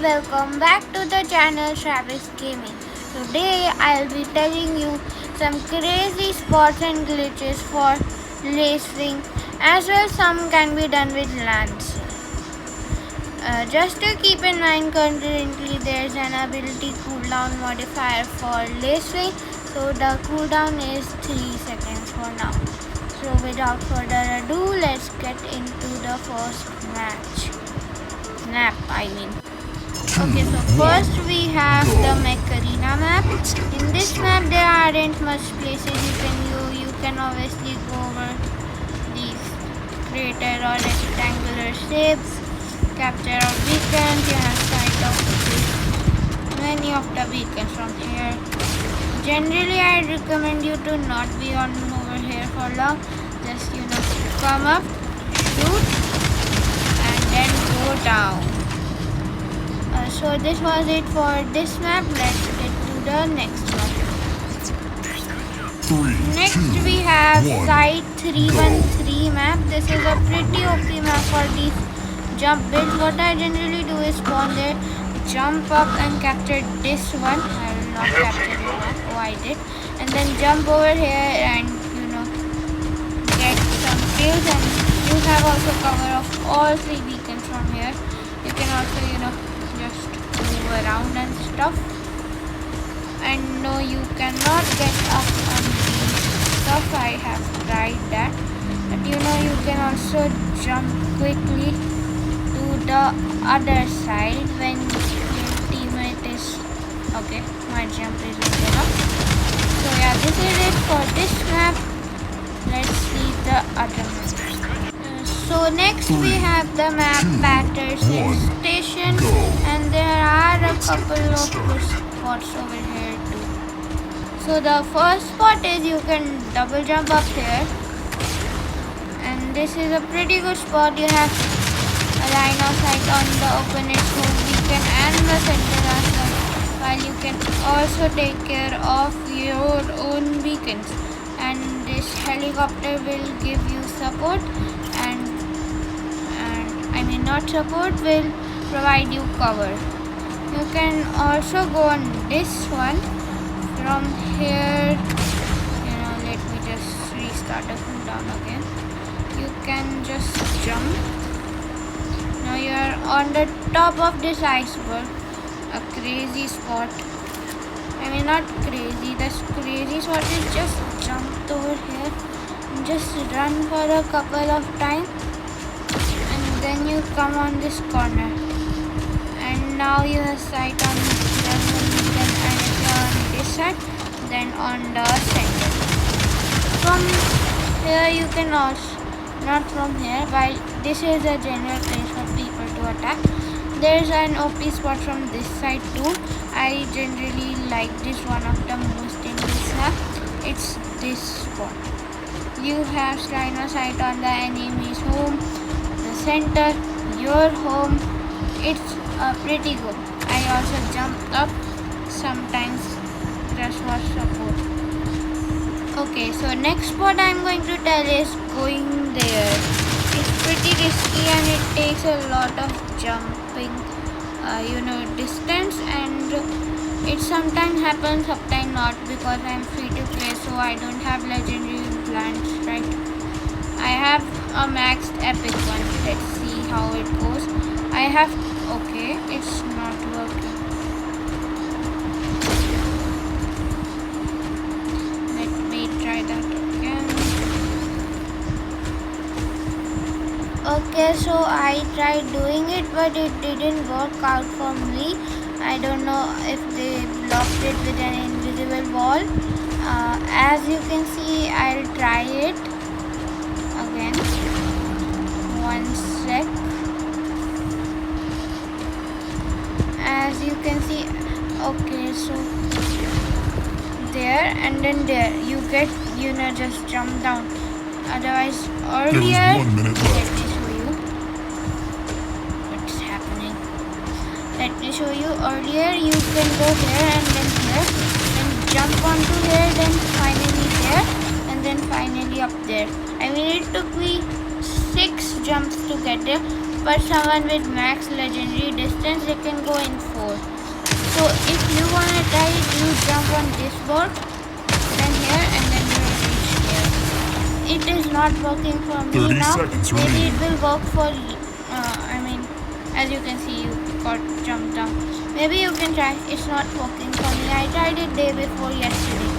welcome back to the channel Sravix Gaming. Today I'll be telling you some crazy spots and glitches for Lacewing, as well some can be done with Lancer. Just to keep in mind, currently there's an ability cooldown modifier for Lacewing, so the cooldown is 3 seconds for now. So without further ado, let's get into the first map. Okay, so first we have the Mech Arena map. In this map there aren't much places you can go. You can obviously go over these crater or rectangular shapes, capture of beacons. You have sight of many of the beacons from here. Generally I recommend you to not be on over here for long. Just come up, shoot, and then go down. So this was it for this map. Let's get to the next one. Next we have Site 313 map. This is a pretty OP map for these jump builds. What I generally do is spawn there, jump up and capture this one. I will not capture this one. Oh, I did. And then jump over here and get some kills. And you have also cover of all 3 beacons from here. You can also just move around and stuff. And no, you cannot get up on these stuff. I have tried that. But you can also jump quickly to the other side when your teammate is okay. My jump is good enough. So yeah, this is it for this map. Let's see the other map. So next we have the map Patterson Station, and there are a couple of spots over here too. So the first spot is you can double jump up here, and this is a pretty good spot. You have a line of sight on the opponent's home beacon and the center as well, while you can also take care of your own beacons. And this helicopter will give you support, and not support, will provide you cover. You can also go on this one from here. Let me just restart the cooldown again. You can just jump. Now you are on the top of this iceberg. A crazy spot. Not crazy. The crazy spot is just jump over here and just run for a couple of times. Then you come on this corner, and now you have sight on the beacon, and if you are on this side, then on the center. From here you can also, not from here, while this is a general place for people to attack. There is an OP spot from this side too. I generally like this one of the most in this map. It's this spot. You have line of sight on the enemy's home, center, your home. It's pretty good. I also jumped up sometimes just for support. Okay, so next spot I'm going to tell is going there. It's pretty risky and it takes a lot of jumping distance, and it sometimes happens, sometimes not, because I'm free to play, so I don't have legendary plans, right? I have a maxed epic one. Let's see how it goes. Okay, it's not working. Let me try that again. Okay, so I tried doing it, but it didn't work out for me. I don't know if they blocked it with an invisible wall. As you can see, I'll try it again. One sec. As you can see, okay, so there and then there you get just jump down. Otherwise earlier, let me show you what's happening. Let me show you. Earlier you can go here and then here, then jump onto here, then finally there, and then finally up there. It took me 6 jumps to get there, but someone with max legendary distance, they can go in jump on this board, then here, and then you will reach here. It is not working for me now. Maybe it will work for as you can see, you got jumped down. Maybe you can try. It's not working for me. I tried it day before yesterday.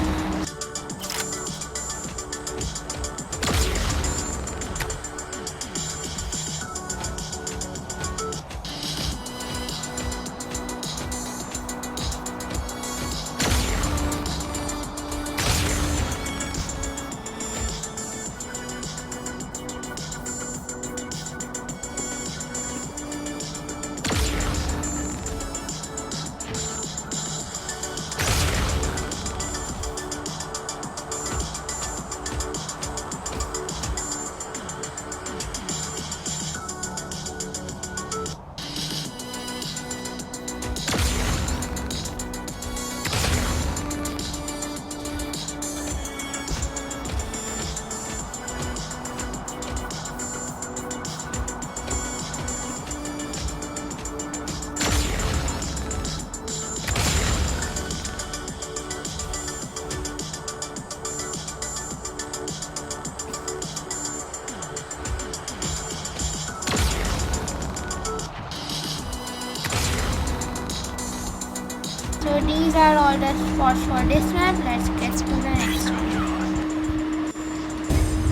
So these are all the spots for this map. Let's get to the next one.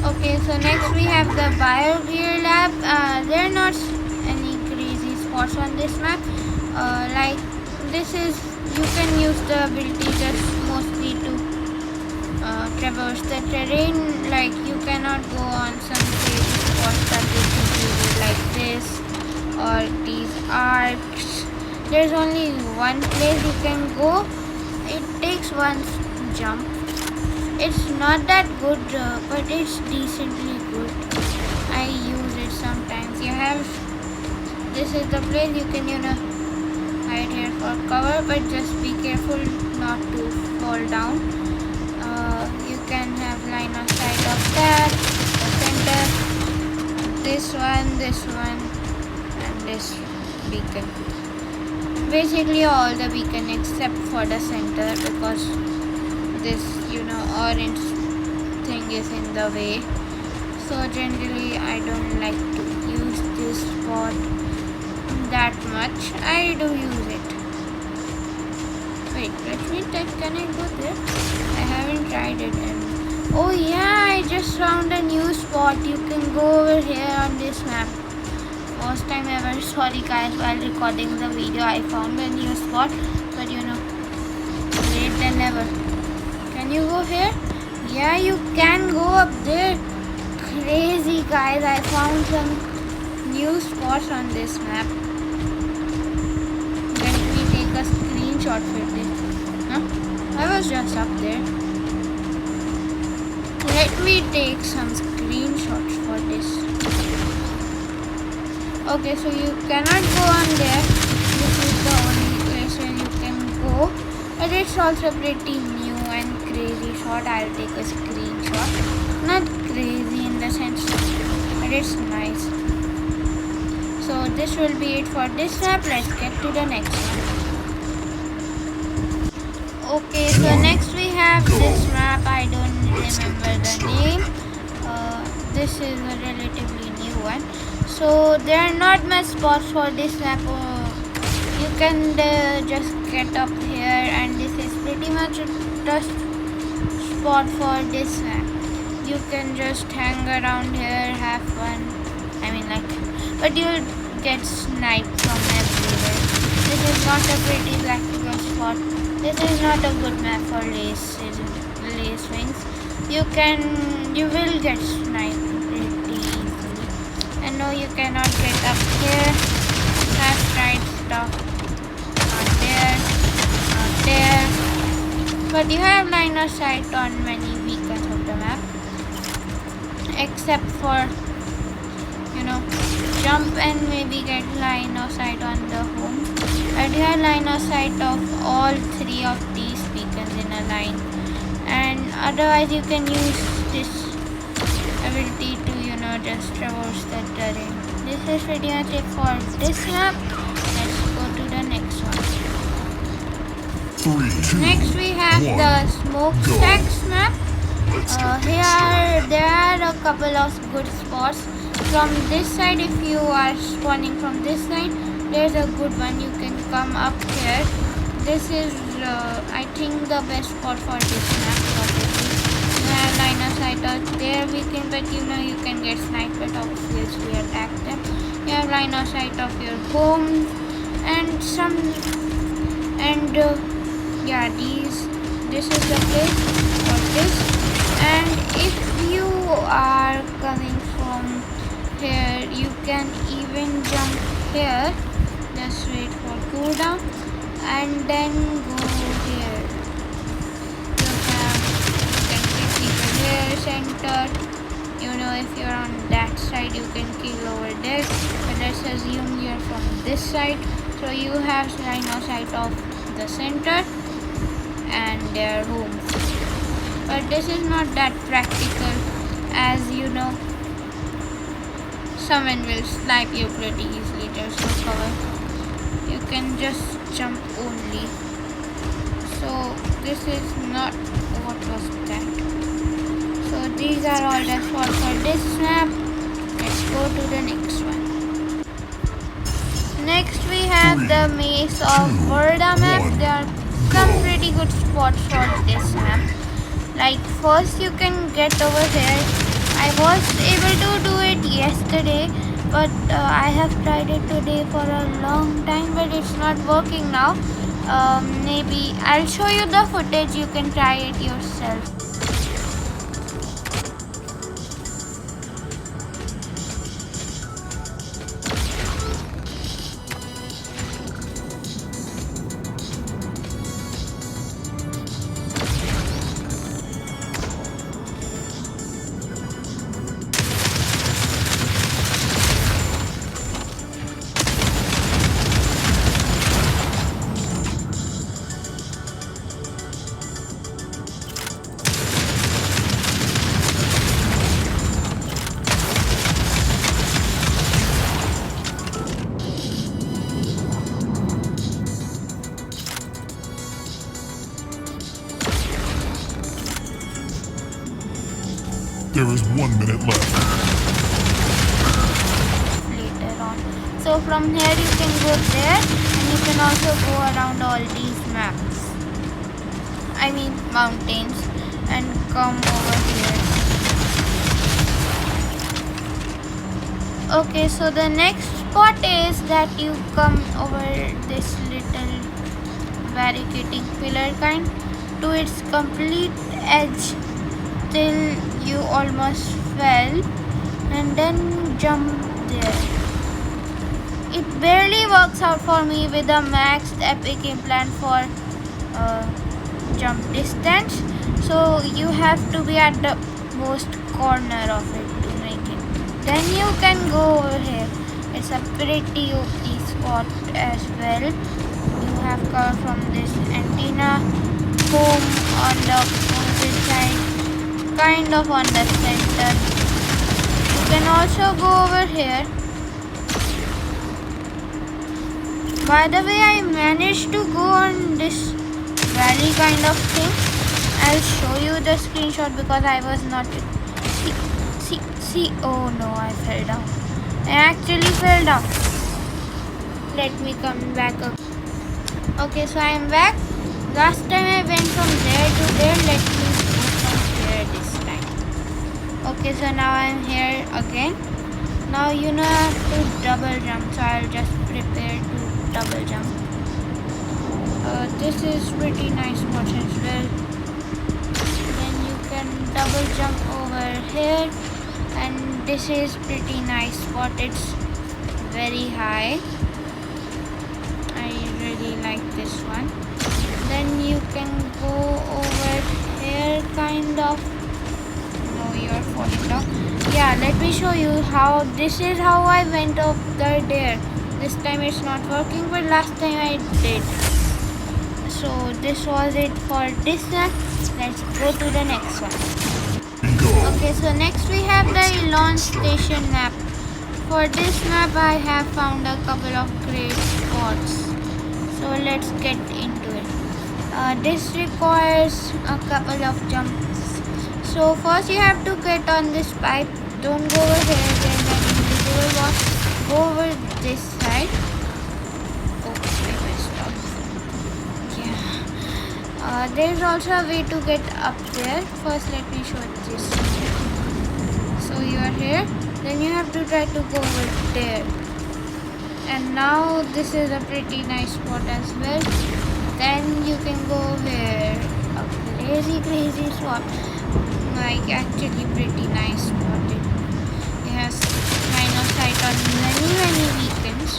Okay, so next we have the BioGear lab. There are not any crazy spots on this map. Like this is, you can use the ability just mostly to traverse the terrain. Like you cannot go on some crazy spots that you can do like this or these arcs. There's only one place you can go. It takes one jump. It's not that good, but it's decently good. I use it sometimes. You have, this is the place you can, hide here for cover, but just be careful not to fall down. You can have line of sight of that, the center, this one, and this beacon. Basically all the beacon except for the center, because this orange thing is in the way. So generally I don't like to use this spot that much. I do use it. Wait, let me check. Can I go there? I haven't tried it. Oh yeah, I just found a new spot. You can go over here on this map. First time ever. Sorry guys, while recording the video I found a new spot, but late than never. Can you go here? Yeah, you can go up there. Crazy guys, I found some new spots on this map. Let me take a screenshot for this. Huh? I was just up there. Let me take some screenshots for this. Okay, so you cannot go on there. This is the only place where you can go. But it's also pretty new and crazy shot. I'll take a screenshot. Not crazy in the sense, but it's nice. So this will be it for this map. Let's get to the next one. Okay, so next we have this map. I don't remember the name. This is a relatively new one. So there are not much spots for this map. You can just get up here, and this is pretty much the spot for this map. You can just hang around here, have fun. But you'll get sniped from everywhere. This is not a pretty practical spot. This is not a good map for Lacewings. You will get sniped pretty easily. And no, you cannot get up here. Have tried stuff. Not there. But you have line of sight on many beacons of the map. Except for, jump and maybe get line of sight on the home. But you have line of sight of all three of these beacons in a line. And otherwise you can use this ability to, just traverse the terrain. This is pretty much it for this map. Let's go to the next one. Next we have have the smokestacks map. Here there are a couple of good spots. From this side, if you are spawning from this side, there's a good one. You can come up here. This is I think the best spot for this map. Obviously, you have line of sight out there. We can, but you know you can get sniped, but obviously attack them. You have line of sight of your home and some yeah, this is the place for this. And if you are coming from here, you can even jump here. Just wait for cooldown and then go here. You can kill people here, center. You know, if you're on that side, you can kill over there. But let's assume you're from this side, so you have line of sight of the center and their homes. But this is not that practical, as you know, someone will snipe you pretty easily. There's no cover. You can just jump only. So this is not what was that. So these are all the spots for this map. Let's go to the next one. Next we have the maze of Verda map. There are some pretty good spots for this map. Like first you can get over here. I was able to do it yesterday, but I have tried it today for a long time, but it's not working now. Maybe I'll show you the footage. You can try it yourself. There is 1 minute left. Later on. So from here you can go there, and you can also go around all these maps. I mean mountains, and come over here. Okay, so the next spot is that you come over this little barricading pillar kind to its complete edge till you almost fell, and then jump there. It barely works out for me with a maxed epic implant for jump distance, so you have to be at the most corner of it to make it. Then you can go over here. It's a pretty OP spot as well. You have cover from this antenna, home on the opposite side, kind of on the center. You can also go over here. By the way, I managed to go on this valley kind of thing. I'll show you the screenshot because I was not. See. Oh no, I fell down. I actually fell down. Let me come back up. Okay, so I am back. Last time I went from there to there. Let me go from here this time. Okay, so now I am here again. Now you know I have to double jump, so I'll just prepare to double jump. This is pretty nice spot as well. Then you can double jump over here, and this is pretty nice spot. It's very high. I really like this one. Then you can go over here kind of. No, you're falling down. Yeah, let me show you how. This is how I went over there. This time it's not working, but last time I did. So this was it for this map. Let's go to the next one. Okay, so next we have the launch station map. For this map I have found a couple of great spots. So let's get into it. This requires a couple of jumps. So first you have to get on this pipe. Don't go over here, then an invisible wall. Go over this side. Oh, I messed up. Yeah. There's also a way to get up there. First let me show this. So you are here. Then you have to try to go over there. And now this is a pretty nice spot as well. Then you can go here. A crazy spot. Like actually pretty nice spot. It has line of sight on many beacons.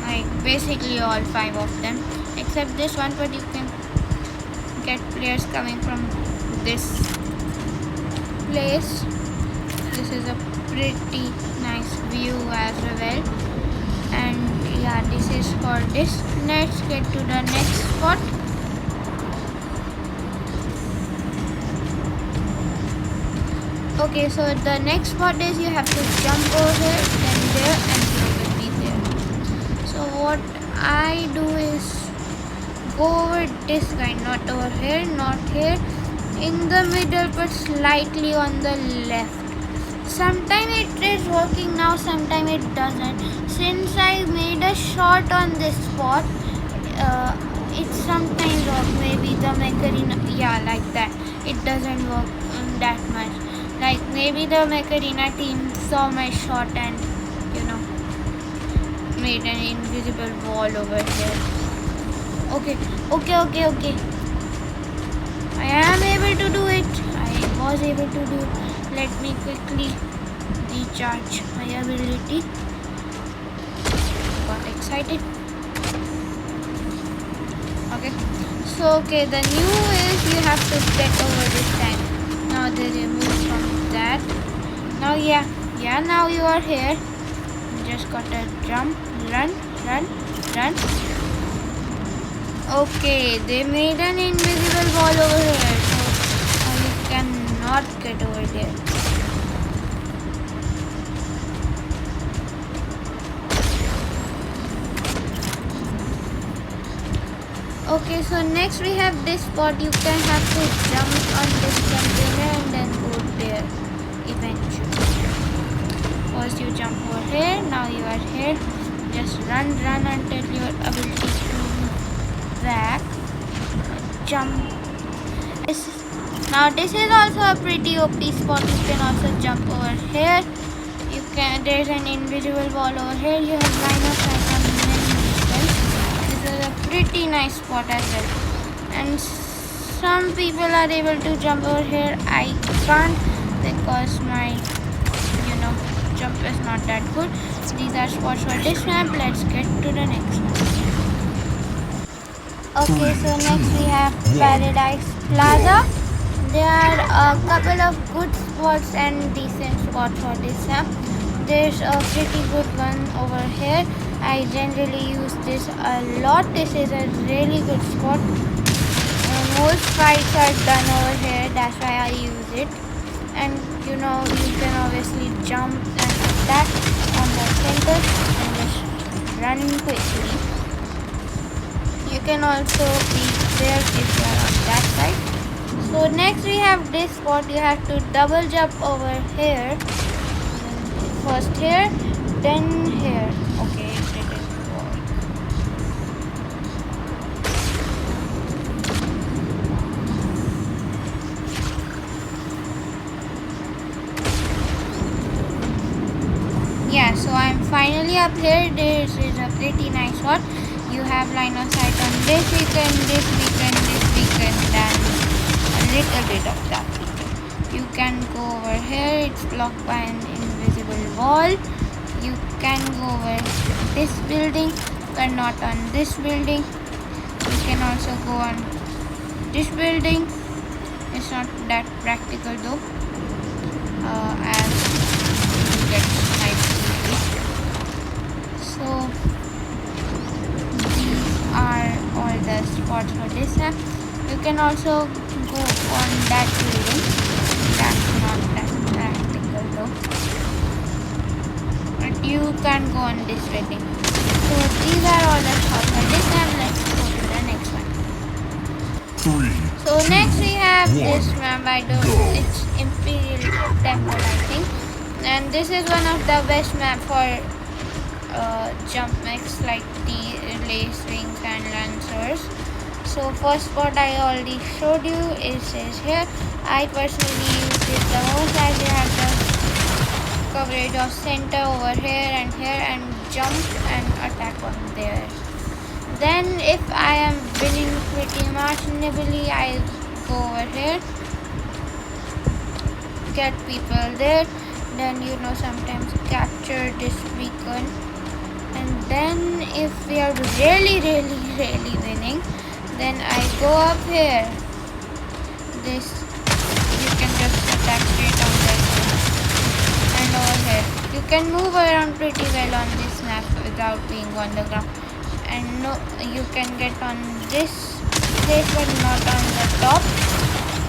Like basically all 5 of them. Except this one, but you can get players coming from this place. This is a pretty nice view as well. And yeah, this is for this. Let's get to the next spot. Okay, so the next spot is you have to jump over here, then there, and you will be there. So what I do is go over this guy, not over here, not here, in the middle, but slightly on the left. Sometimes it is working now, sometimes it doesn't. Since I made a shot on this spot, it sometimes works. Maybe the Mech Arena, yeah, like that. It doesn't work that much. Like maybe the Mech Arena team saw my shot and made an invisible wall over here. Okay. I am able to do it. I was able to do it. Let me quickly recharge my ability. Got excited. Okay. So the new is you have to get over this tank. Now they remove from that. Now now you are here. You just gotta jump, run. Okay, they made an invisible wall over here, so you cannot get over there. Okay, so next we have this spot. You can have to jump on this container and then go there eventually. First you jump over here, now you are here. Just run until your ability to move back. Jump. Now this is also a pretty OP spot. You can also jump over here. There's an invisible wall over here. You have line of sight on many people. This is a pretty nice spot as well. And some people are able to jump over here. I can't because my jump is not that good. These are spots for this map. Let's get to the next one. Okay, so next we have Paradise Plaza. There are a couple of good spots and decent spots for this map. There's a pretty good one over here. I generally use this a lot. This is a really good spot. Most fights are done over here. That's why I use it. And you can obviously jump and attack on the center and just run quickly. You can also be there if you are on that side. So next we have this spot. You have to double jump over here. First here, then here. Okay, it didn't work. Yeah, so I'm finally up here. This is a pretty nice one. You have line of sight on this beacon, and a little bit of that beacon. You can go over here. It's blocked by an invisible wall. You can go over this building, but not on this building. You can also go on this building. It's not that practical though, as you get sniped easily. So these are all the spots for this map. You can also go on that building. That's not that practical though. But you can go on this building. So these are all the spots for this map. Let's go to the next one. have this one, map. I don't. go. It's Imperial Temple, I think. And this is one of the best map for jump mechs like the Lacewing and Lancers. So first spot I already showed you is here. I personally use it the most as you have the coverage of center over here and jump and attack on there. Then if I am winning pretty marginally, I go over here, get people there, then sometimes capture this beacon, and then if we are really winning, then I go up here. This you can just attack straight on this one. And over here you can move around pretty well on this map without being on the ground, and you can get on this place but not on the top,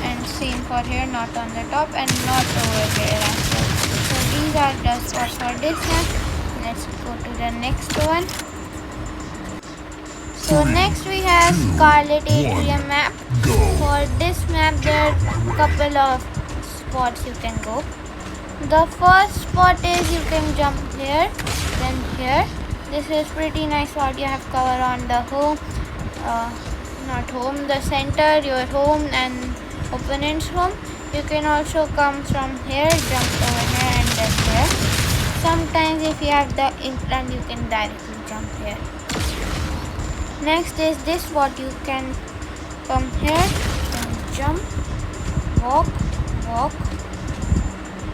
and same for here, not on the top and not over here as well. So these are the spots for this map. Let's go to the next one. So next we have Scarlet Atrium map. For this map there are a couple of spots you can go. The first spot is you can jump here, then here. This is pretty nice spot. You have cover on the home, not home, the center, your home and opponent's home. You can also come from here, jump over here and then here. Sometimes if you have the implant you can directly jump here. Next is this spot. You can come here and jump, walk,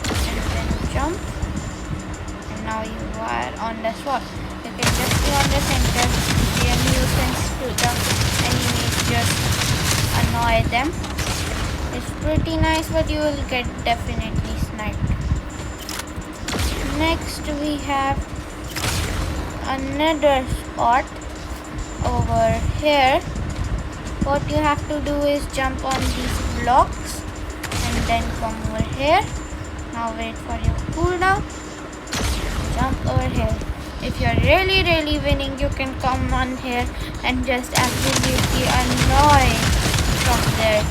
and then jump, and now you are on the spot. You can just be on the center, be a nuisance to the enemies, just annoy them. It's pretty nice, but you will get definitely sniped. Next we have another spot over here. What you have to do is jump on these blocks and then come over here. Now wait for your cooldown, jump over here. If you're really winning, you can come on here and just absolutely annoy from their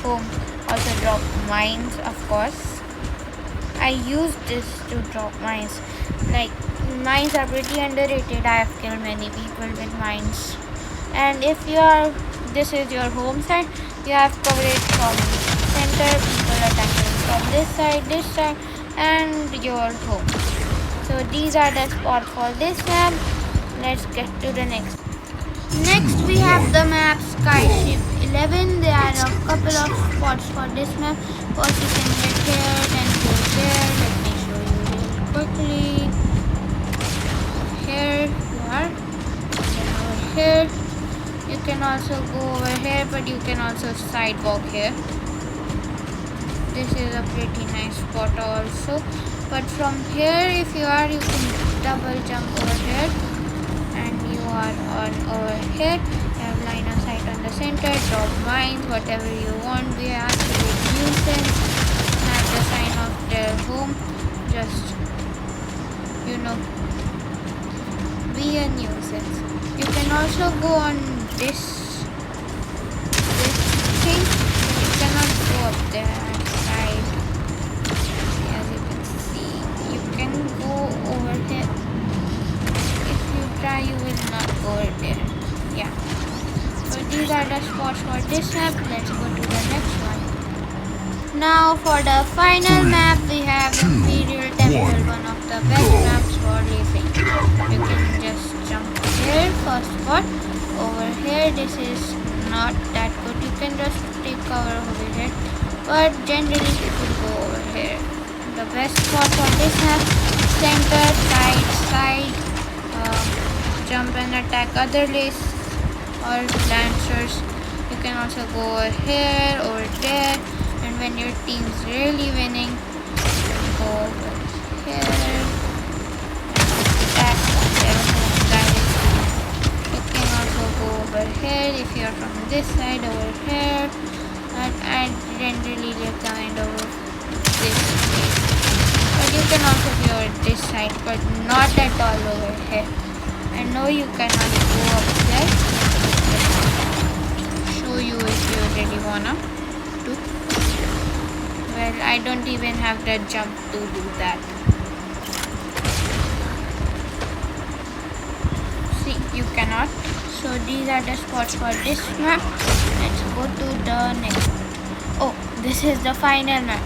home. Also drop mines, of course. I use this to drop mines. Like, mines are pretty underrated. I have killed many people with mines. And if this is your home side, you have coverage from center, people attacking from this side and your home. So these are the spots for this map. Let's get to the next. Next we have the map Skyship 11. There are a couple of spots for this map. First you can get here, then go there. Let me show you really quickly. Here you are. Then over here. You can also go over here, but you can also sidewalk here. This is a pretty nice spot also. But from here, if you can double jump over here, and you are on over here. You have line of sight on the center, drop mines, whatever you want. We have to be nuisance, have the sign of their home. Just be a nuisance. You can also go on this thing, but you cannot go up there side. As you can see, you can go over here. If you try, you will not go over there. Yeah. So these are the spots for this map. Let's go to the next one. Now for the final map, we have Imperial Temple, one of the best maps for racing. You can just jump here, first spot. Over here, this is not that good. You can just take cover over here, but generally people go over here. The best spot for this map, center, side, jump and attack other lace or lancers. You can also go over here, over there, and when your team's really winning, go over here, attack their home directly. You can also go over here if you're from this side, over here, and I generally recommend over this place. But you can also be over this side, but not at all over here. I know you cannot go up there. Show you if you really wanna do. don't even have the jump to do that. See, you cannot. So these are the spots for this map. Let's go to the next one. Oh, this is the final map.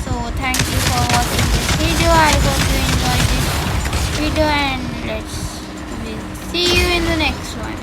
So thank you for watching this video. I hope you enjoyed this video, and we'll see you in the next one.